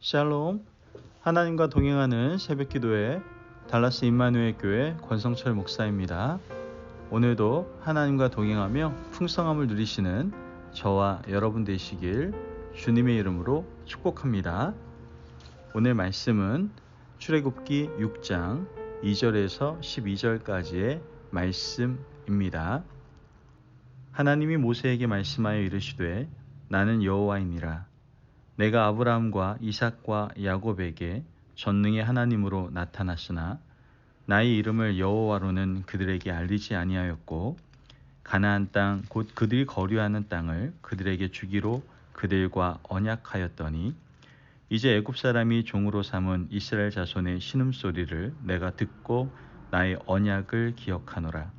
샬롬. 하나님과 동행하는 새벽기도회 달라스 임마누엘 교회 권성철 목사입니다. 오늘도 하나님과 동행하며 풍성함을 누리시는 저와 여러분 되시길 주님의 이름으로 축복합니다. 오늘 말씀은 출애굽기 6장 2절에서 12절까지의 말씀입니다. 하나님이 모세에게 말씀하여 이르시되 나는 여호와이니라. 내가 아브라함과 이삭과 야곱에게 전능의 하나님으로 나타났으나 나의 이름을 여호와로는 그들에게 알리지 아니하였고 가나안 땅 곧 그들이 거류하는 땅을 그들에게 주기로 그들과 언약하였더니 이제 애굽 사람이 종으로 삼은 이스라엘 자손의 신음소리를 내가 듣고 나의 언약을 기억하노라.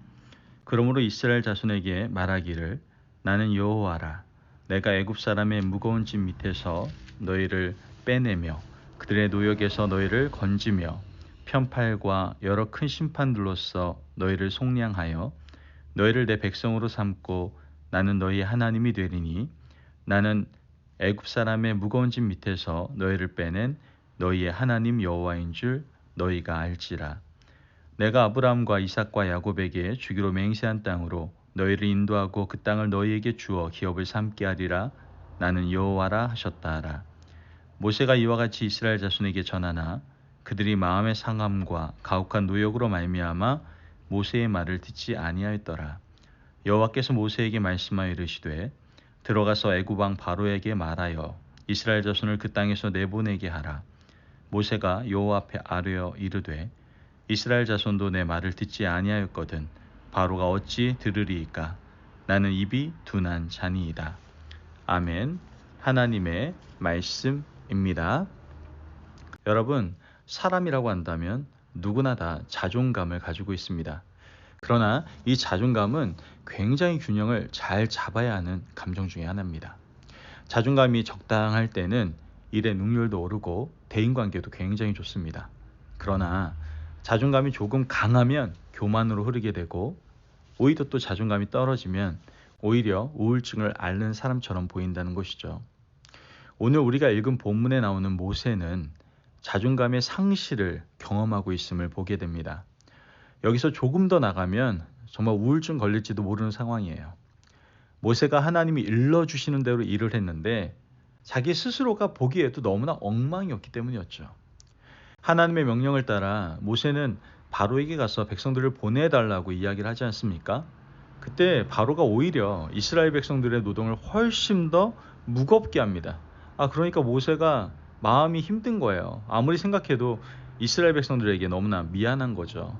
그러므로 이스라엘 자손에게 말하기를 나는 여호와라. 내가 애굽 사람의 무거운 짐 밑에서 너희를 빼내며 그들의 노역에서 너희를 건지며 편팔과 여러 큰 심판들로서 너희를 속량하여 너희를 내 백성으로 삼고 나는 너희의 하나님이 되리니 나는 애굽 사람의 무거운 짐 밑에서 너희를 빼낸 너희의 하나님 여호와인 줄 너희가 알지라. 내가 아브라함과 이삭과 야곱에게 주기로 맹세한 땅으로 너희를 인도하고 그 땅을 너희에게 주어 기업을 삼게 하리라. 나는 여호와라 하셨다 하라. 모세가 이와 같이 이스라엘 자손에게 전하나 그들이 마음의 상함과 가혹한 노역으로 말미암아 모세의 말을 듣지 아니하였더라. 여호와께서 모세에게 말씀하여 이르시되 들어가서 애굽 왕 바로에게 말하여 이스라엘 자손을 그 땅에서 내보내게 하라. 모세가 여호와 앞에 아뢰어 이르되 이스라엘 자손도 내 말을 듣지 아니하였거든 바로가 어찌 들으리이까. 나는 입이 둔한 자니이다. 아멘. 하나님의 말씀입니다. 여러분, 사람이라고 한다면 누구나 다 자존감을 가지고 있습니다. 그러나 이 자존감은 굉장히 균형을 잘 잡아야 하는 감정 중에 하나입니다. 자존감이 적당할 때는 일의 능률도 오르고 대인관계도 굉장히 좋습니다. 그러나 자존감이 조금 강하면 교만으로 흐르게 되고 오히려 또 자존감이 떨어지면 오히려 우울증을 앓는 사람처럼 보인다는 것이죠. 오늘 우리가 읽은 본문에 나오는 모세는 자존감의 상실을 경험하고 있음을 보게 됩니다. 여기서 조금 더 나가면 정말 우울증 걸릴지도 모르는 상황이에요. 모세가 하나님이 일러주시는 대로 일을 했는데 자기 스스로가 보기에도 너무나 엉망이었기 때문이었죠. 하나님의 명령을 따라 모세는 바로에게 가서 백성들을 보내달라고 이야기를 하지 않습니까? 그때 바로가 오히려 이스라엘 백성들의 노동을 훨씬 더 무겁게 합니다. 그러니까 모세가 마음이 힘든 거예요. 아무리 생각해도 이스라엘 백성들에게 너무나 미안한 거죠.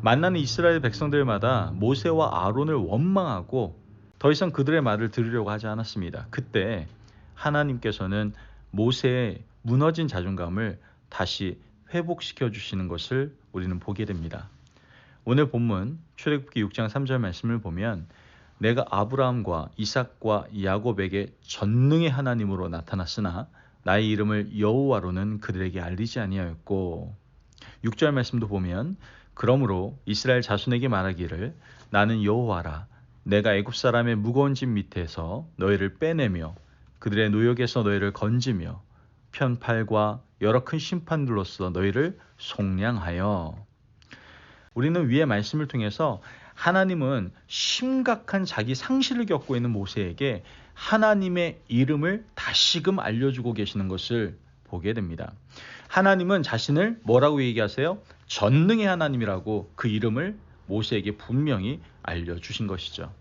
만나는 이스라엘 백성들마다 모세와 아론을 원망하고 더 이상 그들의 말을 들으려고 하지 않았습니다. 그때 하나님께서는 모세의 무너진 자존감을 다시 회복시켜 주시는 것을 우리는 보게 됩니다. 오늘 본문 출애굽기 6장 3절 말씀을 보면 내가 아브라함과 이삭과 야곱에게 전능의 하나님으로 나타났으나 나의 이름을 여호와로는 그들에게 알리지 아니하였고 6절 말씀도 보면 그러므로 이스라엘 자손에게 말하기를 나는 여호와라. 내가 애굽 사람의 무거운 짐 밑에서 너희를 빼내며 그들의 노역에서 너희를 건지며 편팔과 여러 큰 심판들로서 너희를 속량하여. 우리는 위의 말씀을 통해서 하나님은 심각한 자기 상실을 겪고 있는 모세에게 하나님의 이름을 다시금 알려주고 계시는 것을 보게 됩니다. 하나님은 자신을 뭐라고 얘기하세요? 전능의 하나님이라고 그 이름을 모세에게 분명히 알려주신 것이죠.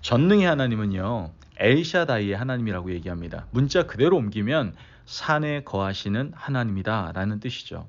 전능의 하나님은요, 엘샤다이의 하나님이라고 얘기합니다. 문자 그대로 옮기면 산에 거하시는 하나님이다 라는 뜻이죠.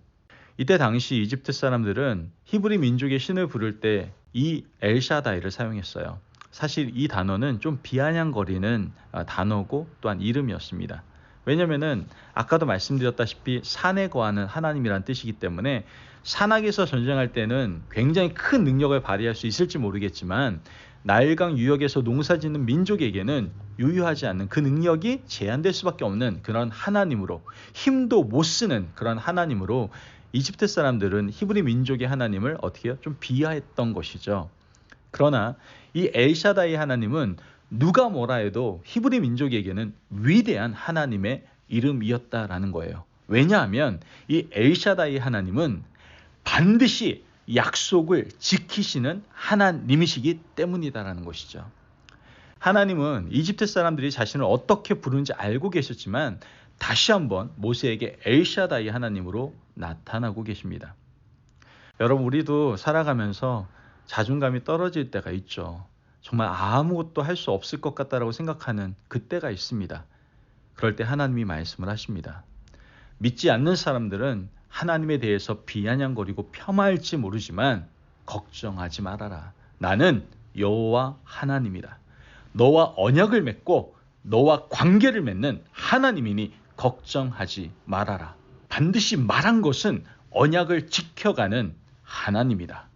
이때 당시 이집트 사람들은 히브리 민족의 신을 부를 때 이 엘샤다이를 사용했어요. 사실 이 단어는 좀 비아냥거리는 단어고 또한 이름이었습니다. 왜냐면은 아까도 말씀드렸다시피 산에 거하는 하나님이란 뜻이기 때문에 산악에서 전쟁할 때는 굉장히 큰 능력을 발휘할 수 있을지 모르겠지만 나일강 유역에서 농사짓는 민족에게는 유효하지 않는 그 능력이 제한될 수밖에 없는 그런 하나님으로, 힘도 못 쓰는 그런 하나님으로 이집트 사람들은 히브리 민족의 하나님을 어떻게 해요? 좀 비하했던 것이죠. 그러나 이 엘샤다이 하나님은 누가 뭐라 해도 히브리 민족에게는 위대한 하나님의 이름이었다라는 거예요. 왜냐하면 이 엘샤다이 하나님은 반드시 약속을 지키시는 하나님이시기 때문이다라는 것이죠. 하나님은 이집트 사람들이 자신을 어떻게 부르는지 알고 계셨지만 다시 한번 모세에게 엘샤다이 하나님으로 나타나고 계십니다. 여러분, 우리도 살아가면서 자존감이 떨어질 때가 있죠. 정말 아무것도 할 수 없을 것 같다라고 생각하는 그때가 있습니다. 그럴 때 하나님이 말씀을 하십니다. 믿지 않는 사람들은 하나님에 대해서 비아냥거리고 폄하할지 모르지만 걱정하지 말아라. 나는 여호와 하나님이다. 너와 언약을 맺고 너와 관계를 맺는 하나님이니 걱정하지 말아라. 반드시 말한 것은 언약을 지켜가는 하나님이다.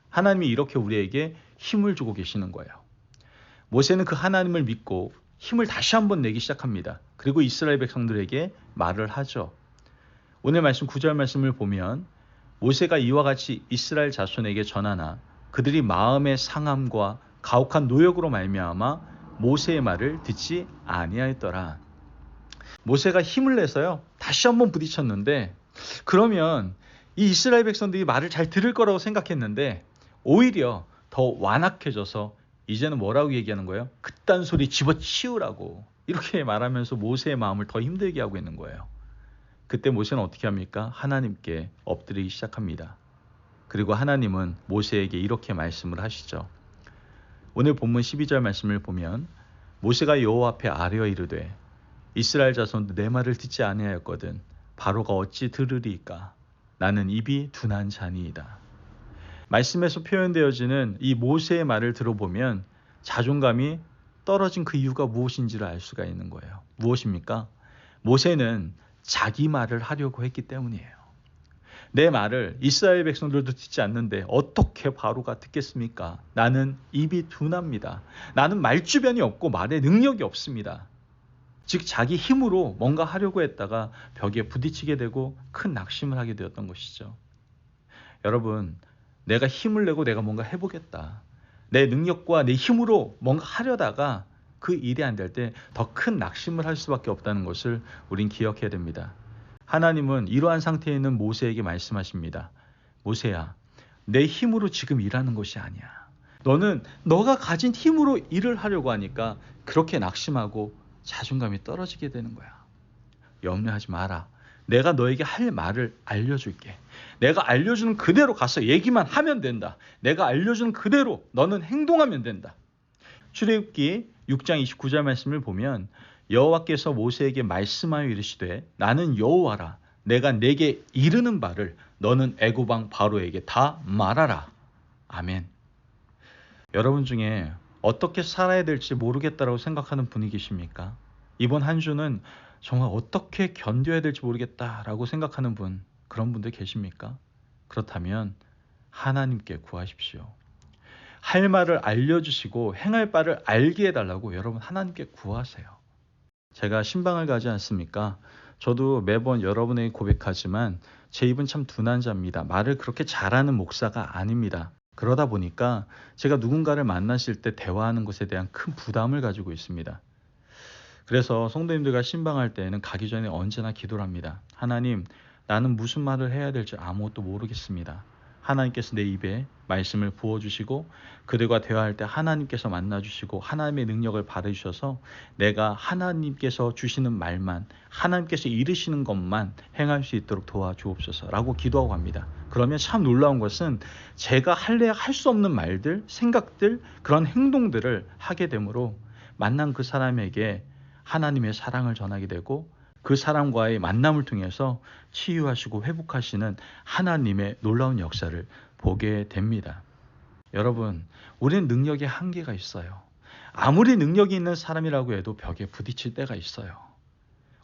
하나님이 이렇게 우리에게 힘을 주고 계시는 거예요. 모세는 그 하나님을 믿고 힘을 다시 한번 내기 시작합니다. 그리고 이스라엘 백성들에게 말을 하죠. 오늘 말씀 9절 말씀을 보면 모세가 이와 같이 이스라엘 자손에게 전하나 그들이 마음의 상함과 가혹한 노역으로 말미암아 모세의 말을 듣지 아니하였더라. 모세가 힘을 내서요 다시 한번 부딪혔는데, 그러면 이 이스라엘 백성들이 말을 잘 들을 거라고 생각했는데 오히려 더 완악해져서 이제는 뭐라고 얘기하는 거예요? 그딴 소리 집어치우라고 이렇게 말하면서 모세의 마음을 더 힘들게 하고 있는 거예요. 그때 모세는 어떻게 합니까? 하나님께 엎드리기 시작합니다. 그리고 하나님은 모세에게 이렇게 말씀을 하시죠. 오늘 본문 12절 말씀을 보면 모세가 여호와 앞에 아뢰어 이르되 이스라엘 자손도 내 말을 듣지 아니하였거든 바로가 어찌 들으리이까? 나는 입이 둔한 자니이다. 말씀에서 표현되어지는 이 모세의 말을 들어보면 자존감이 떨어진 그 이유가 무엇인지를 알 수가 있는 거예요. 무엇입니까? 모세는 자기 말을 하려고 했기 때문이에요. 내 말을 이스라엘 백성들도 듣지 않는데 어떻게 바로가 듣겠습니까? 나는 입이 둔합니다. 나는 말주변이 없고 말의 능력이 없습니다. 즉 자기 힘으로 뭔가 하려고 했다가 벽에 부딪히게 되고 큰 낙심을 하게 되었던 것이죠. 여러분, 내가 힘을 내고 내가 뭔가 해보겠다. 내 능력과 내 힘으로 뭔가 하려다가 그 일이 안 될 때 더 큰 낙심을 할 수밖에 없다는 것을 우린 기억해야 됩니다. 하나님은 이러한 상태에 있는 모세에게 말씀하십니다. 모세야, 내 힘으로 지금 일하는 것이 아니야. 너는 너가 가진 힘으로 일을 하려고 하니까 그렇게 낙심하고 자존감이 떨어지게 되는 거야. 염려하지 마라. 내가 너에게 할 말을 알려줄게. 내가 알려주는 그대로 가서 얘기만 하면 된다. 내가 알려주는 그대로 너는 행동하면 된다. 출애굽기 6장 29절 말씀을 보면 여호와께서 모세에게 말씀하여 이르시되 나는 여호와라. 내가 내게 이르는 바를 너는 애굽 왕 바로에게 다 말하라. 아멘. 여러분 중에 어떻게 살아야 될지 모르겠다라고 생각하는 분이 계십니까? 이번 한 주는 정말 어떻게 견뎌야 될지 모르겠다라고 생각하는 분, 그런 분들 계십니까? 그렇다면 하나님께 구하십시오. 할 말을 알려주시고 행할 바를 알게 해달라고 여러분 하나님께 구하세요. 제가 신방을 가지 않습니까? 저도 매번 여러분에게 고백하지만 제 입은 참 둔한 자입니다. 말을 그렇게 잘하는 목사가 아닙니다. 그러다 보니까 제가 누군가를 만나실 때 대화하는 것에 대한 큰 부담을 가지고 있습니다. 그래서 성도님들과 신방할 때는 가기 전에 언제나 기도를 합니다. 하나님, 나는 무슨 말을 해야 될지 아무것도 모르겠습니다. 하나님께서 내 입에 말씀을 부어주시고 그들과 대화할 때 하나님께서 만나주시고 하나님의 능력을 받아주셔서 내가 하나님께서 주시는 말만, 하나님께서 이르시는 것만 행할 수 있도록 도와주옵소서라고 기도하고 합니다. 그러면 참 놀라운 것은 제가 할래야 할 수 없는 말들, 생각들, 그런 행동들을 하게 되므로 만난 그 사람에게 하나님의 사랑을 전하게 되고 그 사람과의 만남을 통해서 치유하시고 회복하시는 하나님의 놀라운 역사를 보게 됩니다. 여러분, 우리는 능력에 한계가 있어요. 아무리 능력이 있는 사람이라고 해도 벽에 부딪힐 때가 있어요.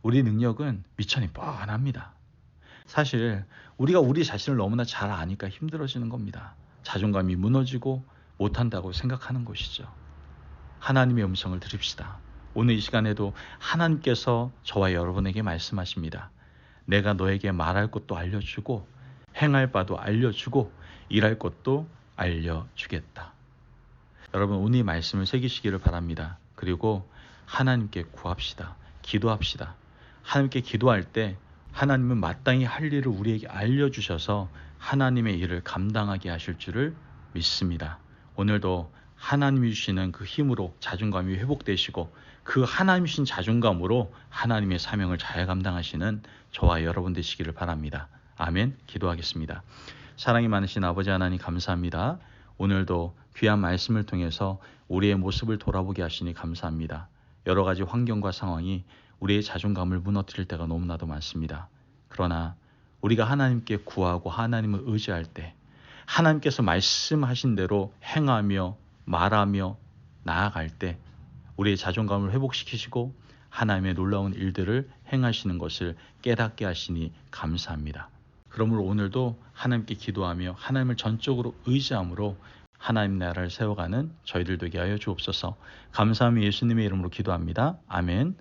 우리 능력은 미천이 뻔합니다. 사실 우리가 우리 자신을 너무나 잘 아니까 힘들어지는 겁니다. 자존감이 무너지고 못한다고 생각하는 것이죠. 하나님의 음성을 들읍시다. 오늘 이 시간에도 하나님께서 저와 여러분에게 말씀하십니다. 내가 너에게 말할 것도 알려주고 행할 바도 알려주고 일할 것도 알려주겠다. 여러분, 오늘 이 말씀을 새기시기를 바랍니다. 그리고 하나님께 구합시다. 기도합시다. 하나님께 기도할 때 하나님은 마땅히 할 일을 우리에게 알려주셔서 하나님의 일을 감당하게 하실 줄을 믿습니다. 오늘도 하나님이 주시는 그 힘으로 자존감이 회복되시고 그 하나님 주신 자존감으로 하나님의 사명을 잘 감당하시는 저와 여러분 되시기를 바랍니다. 아멘. 기도하겠습니다. 사랑이 많으신 아버지 하나님 감사합니다. 오늘도 귀한 말씀을 통해서 우리의 모습을 돌아보게 하시니 감사합니다. 여러 가지 환경과 상황이 우리의 자존감을 무너뜨릴 때가 너무나도 많습니다. 그러나 우리가 하나님께 구하고 하나님을 의지할 때 하나님께서 말씀하신 대로 행하며 말하며 나아갈 때 우리의 자존감을 회복시키시고 하나님의 놀라운 일들을 행하시는 것을 깨닫게 하시니 감사합니다. 그러므로 오늘도 하나님께 기도하며 하나님을 전적으로 의지함으로 하나님 나라를 세워가는 저희들 되게 하여 주옵소서. 감사하며 예수님의 이름으로 기도합니다. 아멘.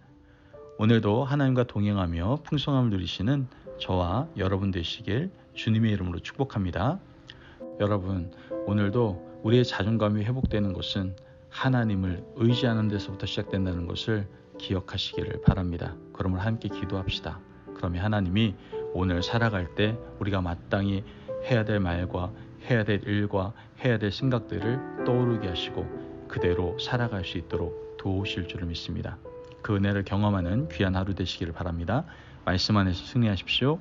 오늘도 하나님과 동행하며 풍성함을 누리시는 저와 여러분 되시길 주님의 이름으로 축복합니다. 여러분, 오늘도 우리의 자존감이 회복되는 것은 하나님을 의지하는 데서부터 시작된다는 것을 기억하시기를 바랍니다. 그러므로 함께 기도합시다. 그러면 하나님이 오늘 살아갈 때 우리가 마땅히 해야 될 말과 해야 될 일과 해야 될 생각들을 떠오르게 하시고 그대로 살아갈 수 있도록 도우실 줄을 믿습니다. 그 은혜를 경험하는 귀한 하루 되시기를 바랍니다. 말씀 안에서 승리하십시오.